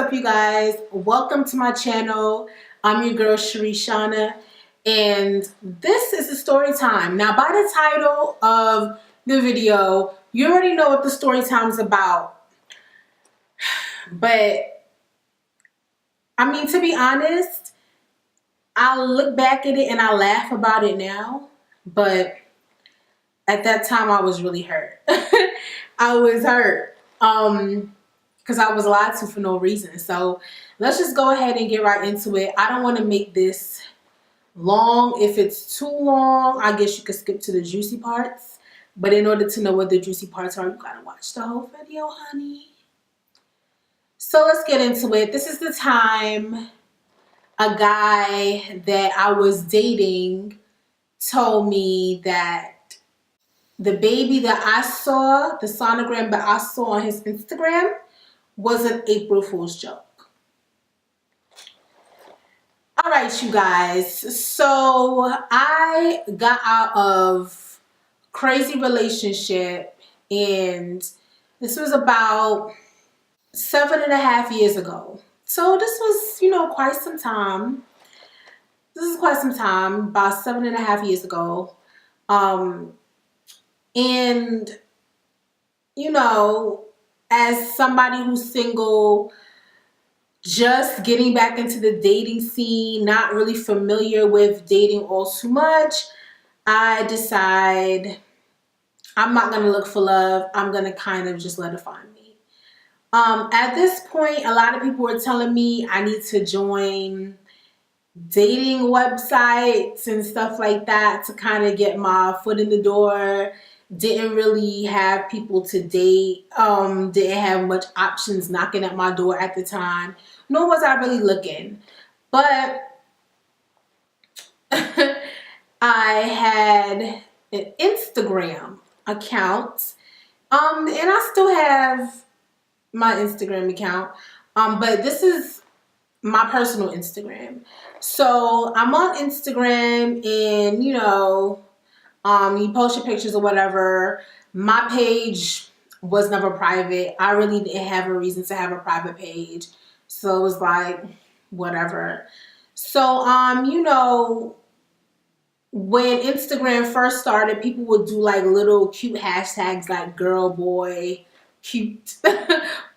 up, you guys? Welcome to my channel. I'm your girl ChericeShana, and this is the story time. Now, by the title of the video, you already know what the story time is about. But I mean, to be honest, I look back at it and I laugh about it now, but at that time I was really hurt. I was hurt. Because I was lied to for no reason. So let's just go ahead and get right into it. I don't want to make this long. If it's too long, I guess you could skip to the juicy parts. But in order to know what the juicy parts are, you gotta watch the whole video, honey. So let's get into it. This is the time a guy that I was dating told me that the baby that I saw, the sonogram that I saw on his Instagram, was an April Fool's joke. All right, you guys. So I got out of a crazy relationship, and this was about 7.5 years ago. So this was, quite some time. This is quite some time, about 7.5 years ago. And, as somebody who's single, just getting back into the dating scene, not really familiar with dating all too much, I decide I'm not going to look for love. I'm going to kind of just let it find me. At this point, a lot of people were telling me I need to join dating websites and stuff like that to kind of get my foot in the door. Didn't really have people to date, didn't have much options knocking at my door at the time, nor was I really looking. But I had an Instagram account, and I still have my Instagram account, but this is my personal Instagram. So I'm on Instagram, and you post your pictures or whatever. My page was never private. I really didn't have a reason to have a private page. So it was like, whatever. So, when Instagram first started, people would do like little cute hashtags like girl, boy, cute,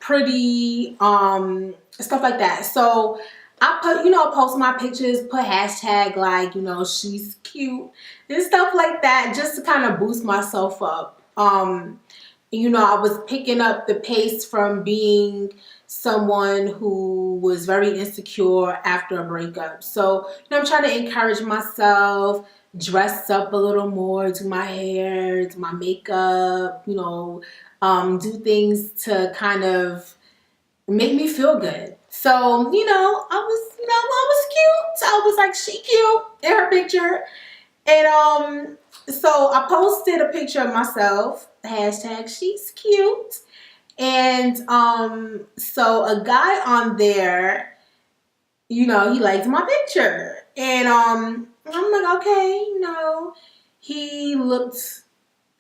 pretty, stuff like that. So I put, post my pictures, put hashtag like, she's cute and stuff like that, just to kind of boost myself up. I was picking up the pace from being someone who was very insecure after a breakup. So, I'm trying to encourage myself, dress up a little more, do my hair, do my makeup, do things to kind of make me feel good. So, I was cute. I was like, she cute in her picture. And so I posted a picture of myself, hashtag she's cute. And so a guy on there, he liked my picture. And I'm like, okay, he looked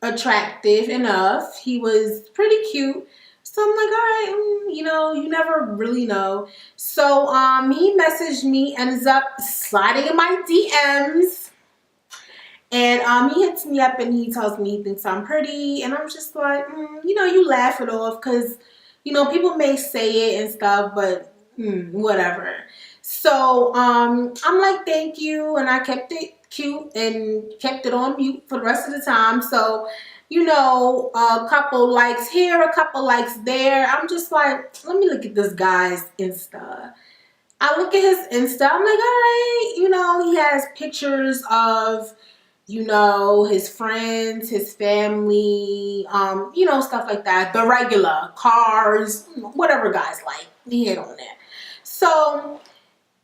attractive enough. He was pretty cute. So I'm like, all right, you never really know. So he messaged me, ends up sliding in my DMs. And he hits me up and he tells me he thinks I'm pretty. And I'm just like, you laugh it off because, people may say it and stuff, but whatever. So I'm like, thank you. And I kept it cute and kept it on mute for the rest of the time. So, a couple likes here, a couple likes there. I'm just like, let me look at this guy's Insta. I look at his Insta. I'm like, all right, he has pictures of, his friends, his family, stuff like that. The regular cars, whatever guys like. He hit on that. So,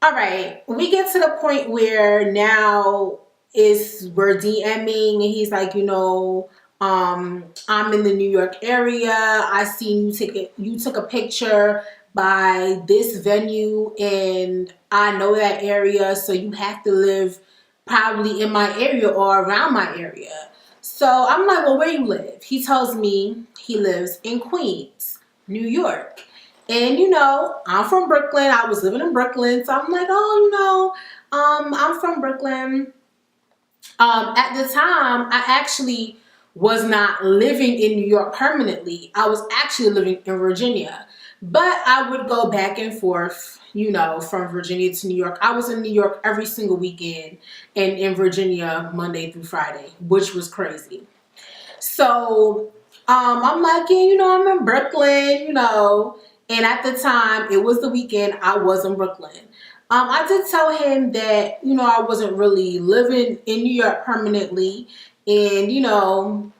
all right, we get to the point where now we're DMing, and he's like, I'm in the New York area. I seen you took a picture by this venue, and I know that area, so you have to live probably in my area or around my area. So I'm like, well, where you live? He tells me he lives in Queens, New York. And you know, I'm from Brooklyn. I was living in Brooklyn, so I'm like, oh, you know, I'm from Brooklyn. At the time, I actually was not living in New York permanently. I was actually living in Virginia, but I would go back and forth, you know, from Virginia to New York. I was in New York every single weekend and in Virginia Monday through Friday, which was crazy. So I'm like, yeah, you know, I'm in Brooklyn, you know. And at the time, it was the weekend, I was in Brooklyn. I did tell him that, you know, I wasn't really living in New York permanently and, you know,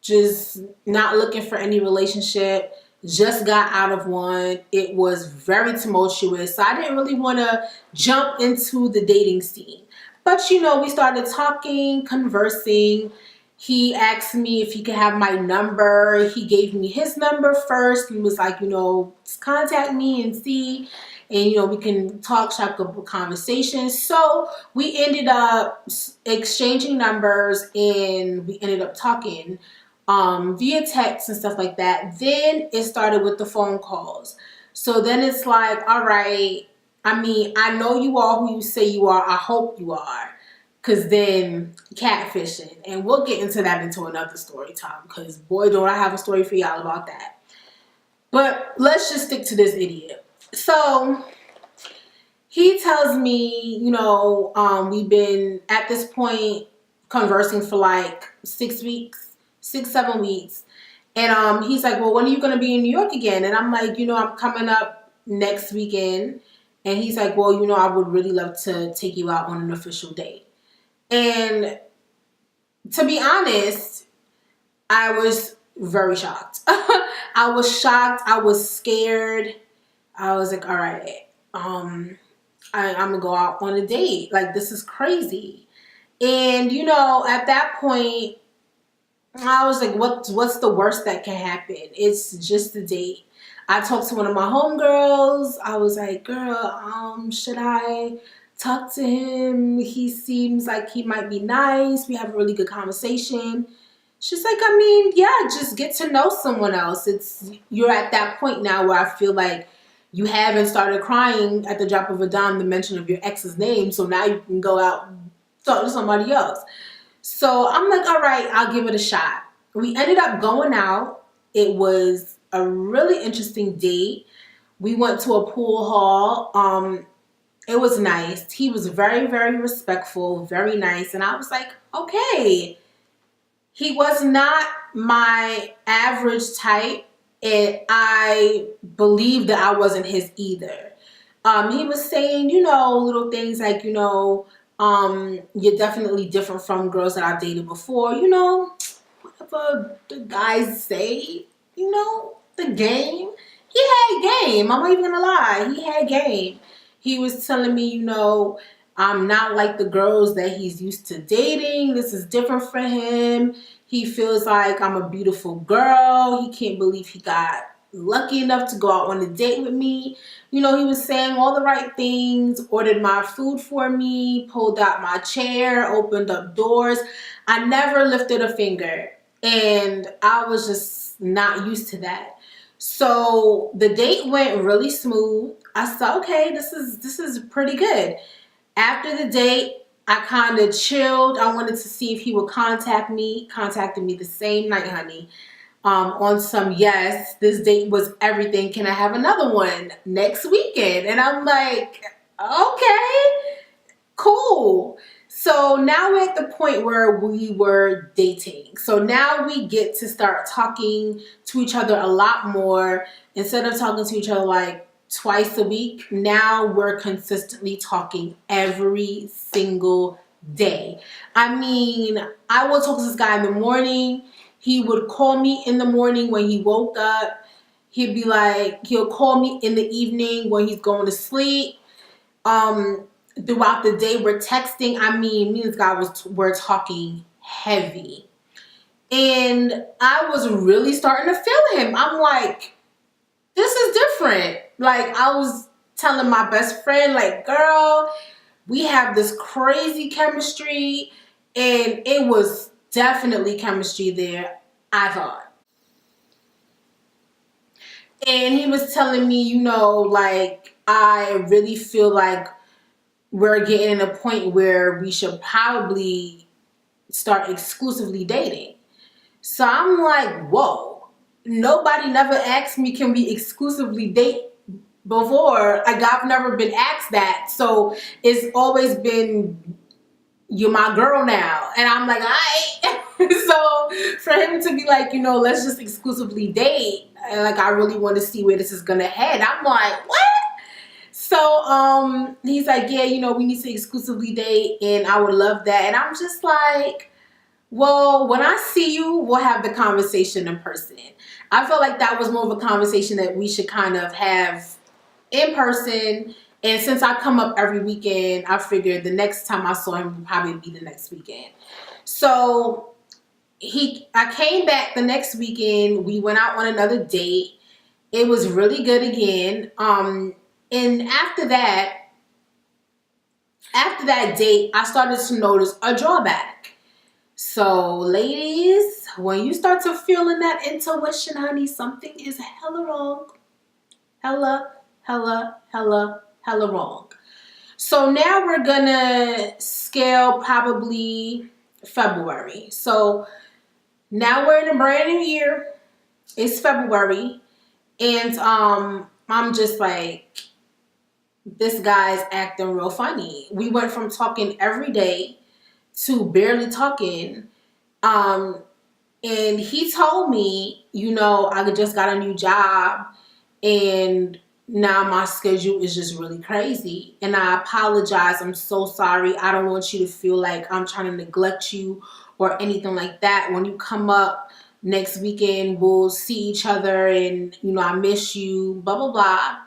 just not looking for any relationship. Just got out of one. It was very tumultuous. So I didn't really want to jump into the dating scene. But, you know, we started talking, conversing. He asked me if he could have my number. He gave me his number first and was like, you know, just contact me and see. And, you know, we can talk, strike up a conversation. So we ended up exchanging numbers and we ended up talking via text and stuff like that. Then it started with the phone calls. So then it's like, all right, I mean, I know you are who you say you are. I hope you are. Because then catfishing. And we'll get into that into another story time. Because boy, don't I have a story for y'all about that. But let's just stick to this idiot. So he tells me, you know, we've been at this point conversing for like 6 weeks, 6, 7 weeks. And he's like, well, when are you going to be in New York again? And I'm like, you know, I'm coming up next weekend. And he's like, well, you know, I would really love to take you out on an official date. And to be honest, I was very shocked. I was shocked. I was scared. I was like, all right, I'm gonna go out on a date. Like, this is crazy. And you know, at that point, I was like, what's the worst that can happen? It's just a date. I talked to one of my homegirls. I was like, girl, should I talk to him? He seems like he might be nice. We have a really good conversation. She's like, I mean, yeah, just get to know someone else. You're at that point now where I feel like you haven't started crying at the drop of a dime the mention of your ex's name, so now you can go out and talk to somebody else. So I'm like, all right, I'll give it a shot. We ended up going out. It was a really interesting date. We went to a pool hall. It was nice. He was very, very respectful, very nice. And I was like, okay. He was not my average type, and I believed that I wasn't his either. He was saying, you know, little things like, you know, you're definitely different from girls that I've dated before. You know, whatever the guys say, you know, the game. He had game. I'm not even gonna lie. He had game. He was telling me, you know, I'm not like the girls that he's used to dating. This is different for him. He feels like I'm a beautiful girl. He can't believe he got lucky enough to go out on a date with me. You know, he was saying all the right things, ordered my food for me, pulled out my chair, opened up doors. I never lifted a finger. And I was just not used to that. So the date went really smooth. I said, okay, this is pretty good. After the date, I kind of chilled. I wanted to see if he would contact me. Contacted me the same night, honey. On some, yes, this date was everything. Can I have another one next weekend? And I'm like, okay, cool. So now we're at the point where we were dating. So now we get to start talking to each other a lot more. Instead of talking to each other like twice a week, now we're consistently talking every single day. I mean, I will talk to this guy in the morning. He would call me in the morning when he woke up. He'll call me in the evening when he's going to sleep. Throughout the day, we're texting. I mean, me and this guy we're talking heavy. And I was really starting to feel him. I'm like, this is different. Like, I was telling my best friend, like, girl, we have this crazy chemistry. And it was definitely chemistry there, I thought. And he was telling me, you know, like, I really feel like we're getting to a point where we should probably start exclusively dating. So I'm like, whoa, nobody never asked me, can we exclusively date before? Like, I've never been asked that. So it's always been, you're my girl now. And I'm like, all right. So for him to be like, you know, let's just exclusively date, and like, I really want to see where this is gonna head. I'm like, what? So he's like, yeah, you know, we need to exclusively date, and I would love that. And I'm just like, well, when I see you, we'll have the conversation in person. I felt like that was more of a conversation that we should kind of have in person. And since I come up every weekend, I figured the next time I saw him would probably be the next weekend. So I came back the next weekend. We went out on another date. It was really good again. And after that date, I started to notice a drawback. So, ladies, when you start to feeling that intuition, honey, something is hella wrong. Hella wrong. So now we're gonna scale probably February. So now we're in a brand new year. It's February. And I'm just like, this guy's acting real funny. We went from talking every day to barely talking. And he told me, you know, I just got a new job and now my schedule is just really crazy. And I apologize. I'm so sorry. I don't want you to feel like I'm trying to neglect you or anything like that. When you come up next weekend, we'll see each other and, you know, I miss you, blah, blah, blah.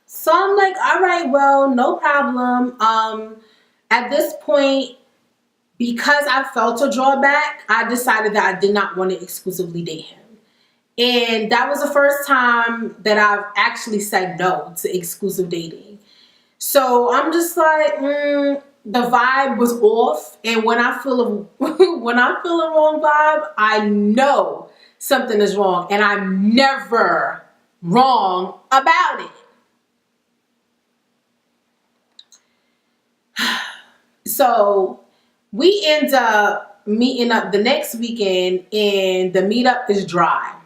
So I'm like, all right, well, no problem. At this point, because I felt a drawback, I decided that I did not want to exclusively date him. And that was the first time that I've actually said no to exclusive dating. So I'm just like, the vibe was off. And when I feel when I feel a wrong vibe, I know something is wrong. And I'm never wrong about it. So we end up meeting up the next weekend, and the meetup is dry.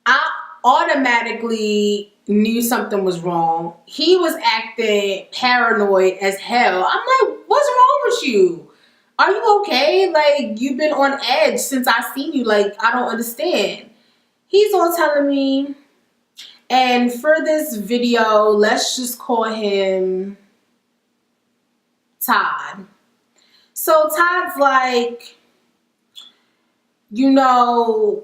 I automatically knew something was wrong. He was acting paranoid as hell. I'm like, what's wrong with you? Are you okay? Like, you've been on edge since I seen you. Like, I don't understand. He's all telling me. And for this video, let's just call him Todd. So Todd's like, you know,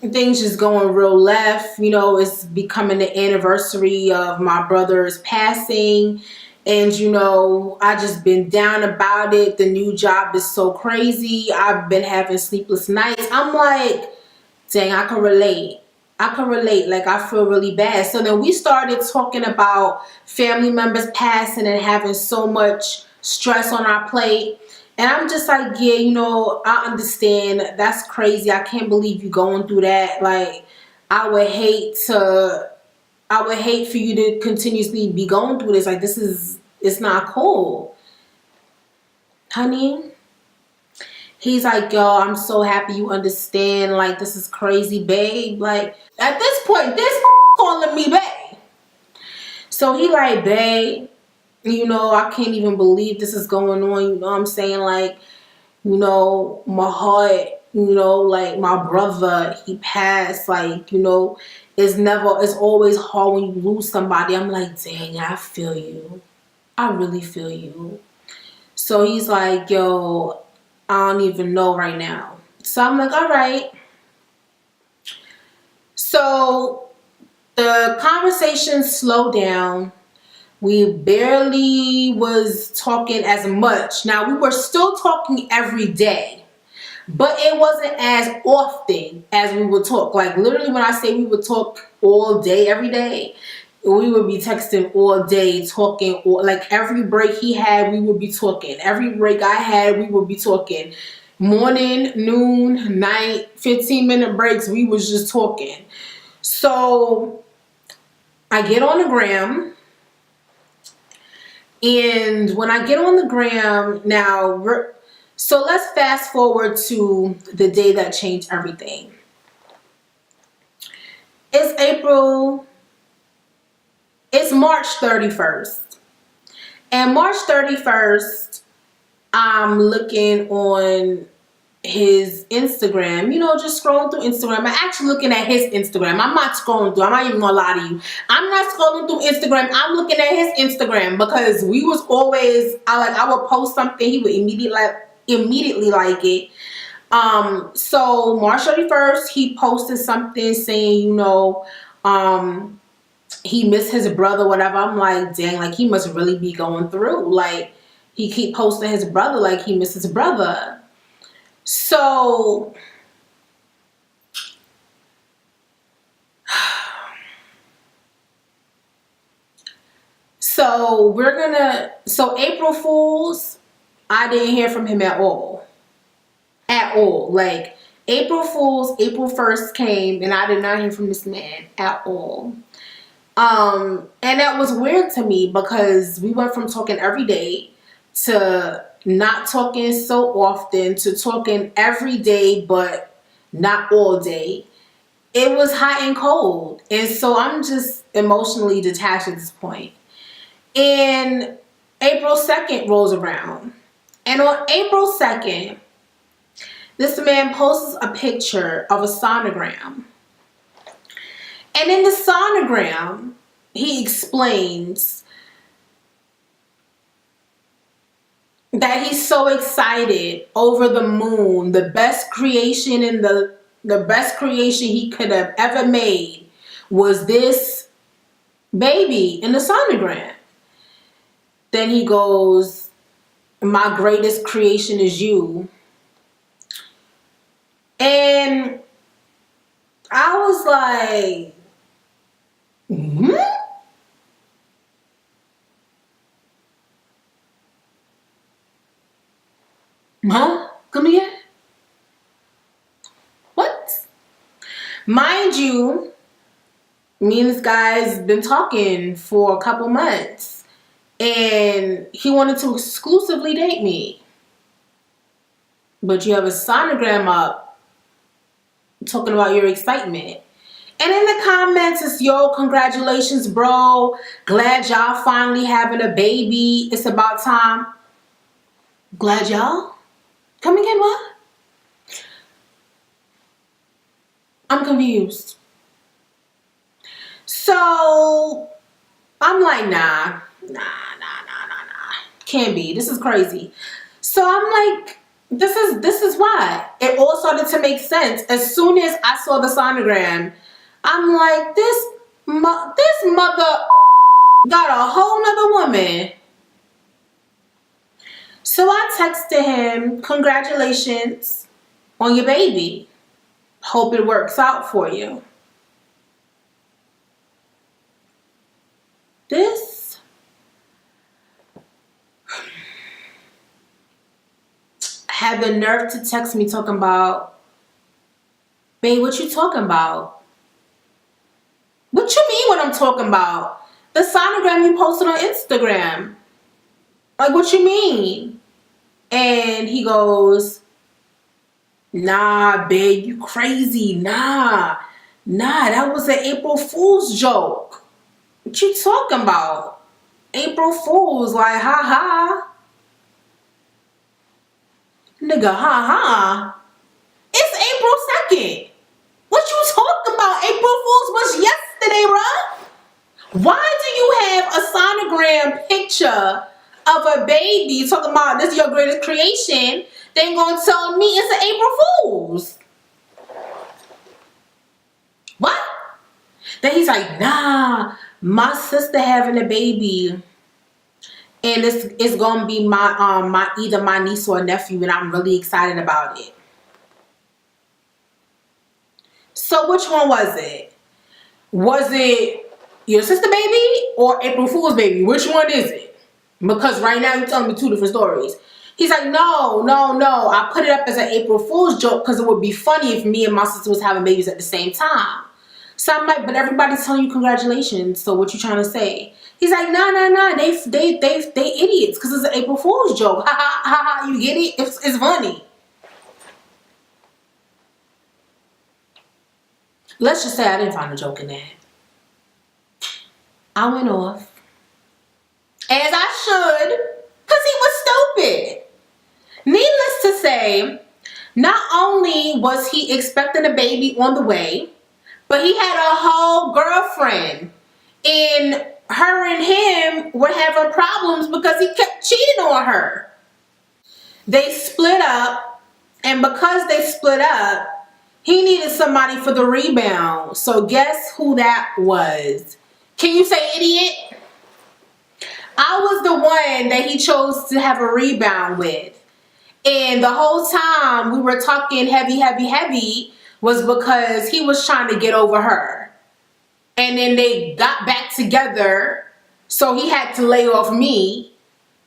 things just going real left. You know, it's becoming the anniversary of my brother's passing. And, you know, I just been down about it. The new job is so crazy. I've been having sleepless nights. I'm like, dang, I can relate. I can relate. Like, I feel really bad. So then we started talking about family members passing and having so much stress on our plate. And I'm just like, yeah, you know, I understand. That's crazy. I can't believe you going through that. Like, I would hate for you to continuously be going through this. Like, it's not cool. Honey, he's like, yo, I'm so happy you understand. Like, this is crazy, babe. Like, at this point, this calling me babe. So he like, babe, you know, I can't even believe this is going on. You know what I'm saying? Like, you know, my heart, you know, like, my brother, he passed. Like, you know, it's always hard when you lose somebody. I'm like, dang, I feel you. I really feel you. So he's like, yo, I don't even know right now. So I'm like, all right. So the conversation slowed down. We barely was talking as much. Now, we were still talking every day, but it wasn't as often as we would talk. Like, literally, when I say we would talk all day, every day, we would be texting all day, talking. Or like, every break he had, we would be talking. Every break I had, we would be talking. Morning, noon, night, 15-minute breaks. We was just talking. So I get on the gram, and when I get on the gram now, so let's fast forward to the day that changed everything. It's March 31st. And March 31st, I'm looking on his Instagram, just scrolling through Instagram. I'm actually looking at his Instagram. I'm not scrolling through. I'm not even gonna lie to you. I'm not scrolling through Instagram. I'm looking at his Instagram because we was always, I would post something, he would immediately like it. So March 31st, he posted something saying, he missed his brother, whatever. I'm like, dang, like he must really be going through. Like he keep posting his brother, like he missed his brother. So April Fools, I didn't hear from him at all. At all. Like April Fools, April 1st came and I did not hear from this man at all. And that was weird to me because we went from talking every day to not talking so often to talking every day but not all day. It was hot and cold, and so I'm just emotionally detached at this point. And April 2nd rolls around, and on April 2nd this man posts a picture of a sonogram, and in the sonogram he explains that he's so excited, over the moon, the best creation he could have ever made was this baby in the sonogram. Then he goes, my greatest creation is you. And I was like, Huh? Come again? What? Mind you, me and this guy's been talking for a couple months, and he wanted to exclusively date me. But you have a sonogram up talking about your excitement. And in the comments, it's, yo, congratulations, bro. Glad y'all finally having a baby. It's about time. Glad y'all? Come again, what? I'm confused. So I'm like, nah. Can't be. This is crazy. So I'm like, this is why. It all started to make sense. As soon as I saw the sonogram, I'm like, this mother got a whole nother woman. So I texted him, congratulations on your baby. Hope it works out for you. This had the nerve to text me talking about, babe, what you talking about? What you mean what I'm talking about? The sonogram you posted on Instagram. Like, what you mean? And he goes, nah, babe, you crazy. Nah, that was an April Fool's joke. What you talking about? April Fool's, like, ha ha. Nigga, ha ha. It's April 2nd. What you talking about? April Fool's was yesterday, bruh. Why do you have a sonogram picture of a baby talking about this is your greatest creation, then gonna tell me it's an April Fool's? What? Then he's like, nah, my sister having a baby, and it's gonna be my either my niece or nephew, and I'm really excited about it. So which one was it? Was it your sister baby or April Fool's baby? Which one is it? Because right now you're telling me two different stories. He's like, no, no, no. I put it up as an April Fool's joke because it would be funny if me and my sister was having babies at the same time. So I'm like, but everybody's telling you congratulations. So what you trying to say? He's like, no, no, no. They idiots because it's an April Fool's joke. Ha ha ha ha. You get it? It's funny. Let's just say I didn't find a joke in that. I went off. As I should, because he was stupid. Needless to say, not only was he expecting a baby on the way, but he had a whole girlfriend. And her and him were having problems because he kept cheating on her. They split up, and because they split up, he needed somebody for the rebound. So guess who that was? Can you say idiot? I was the one that he chose to have a rebound with. And the whole time we were talking heavy was because he was trying to get over her. And then they got back together, so he had to lay off me.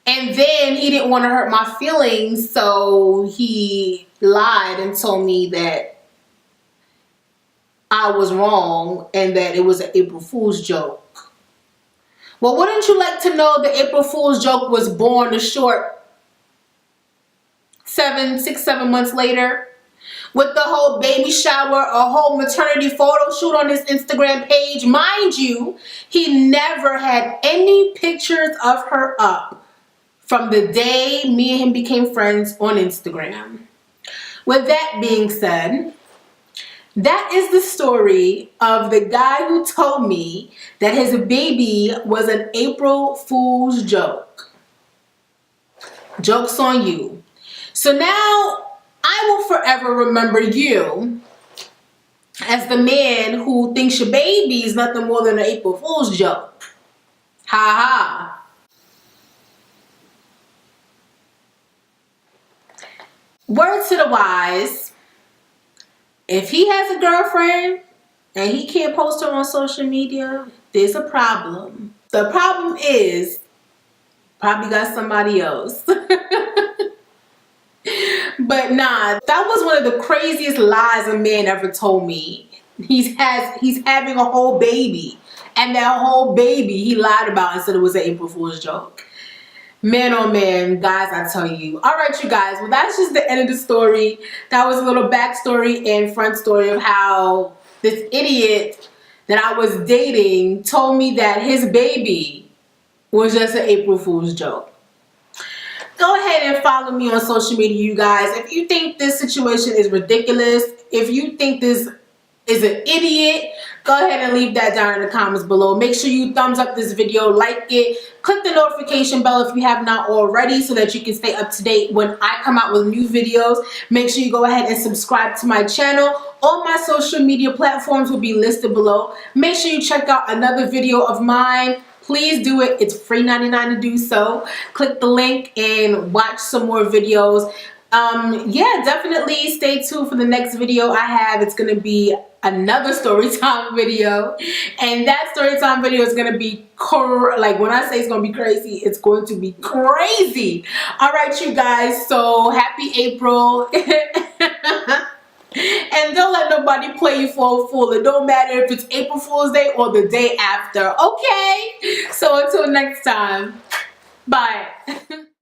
And then he didn't want to hurt my feelings, so he lied and told me that I was wrong and that it was an April Fool's joke. Well, wouldn't you like to know the April Fool's joke was born a short 6-7 months later? With the whole baby shower, a whole maternity photo shoot on his Instagram page. Mind you, he never had any pictures of her up from the day me and him became friends on Instagram. With that being said, that is the story of the guy who told me that his baby was an April Fool's joke. Joke's on you. So now I will forever remember you as the man who thinks your baby is nothing more than an April Fool's joke. Ha ha. Word to the wise, if he has a girlfriend and he can't post her on social media, there's a problem. The problem is probably got somebody else. But nah, that was one of the craziest lies a man ever told me. He's having a whole baby, and that whole baby he lied about and said it was an April Fool's joke. Man, oh man, guys, I tell you. All right, you guys, well, that's just the end of the story. That was a little backstory and front story of how this idiot that I was dating told me that his baby was just an April Fool's joke. Go ahead and follow me on social media, you guys. If you think this situation is ridiculous, if you think this is an idiot, go ahead and leave that down in the comments below. Make sure you thumbs up this video, like it, click the notification bell if you have not already so that you can stay up to date when I come out with new videos. Make sure you go ahead and subscribe to my channel. All my social media platforms will be listed below. Make sure you check out another video of mine. Please do it. It's free 99 to do so. Click the link and watch some more videos. Yeah, definitely stay tuned for the next video I have. It's going to be another story time video. And that story time video is going to be, like when I say it's going to be crazy, it's going to be crazy. All right, you guys. So happy April. And don't let nobody play you for a fool. It don't matter if it's April Fool's Day or the day after. Okay? So until next time. Bye.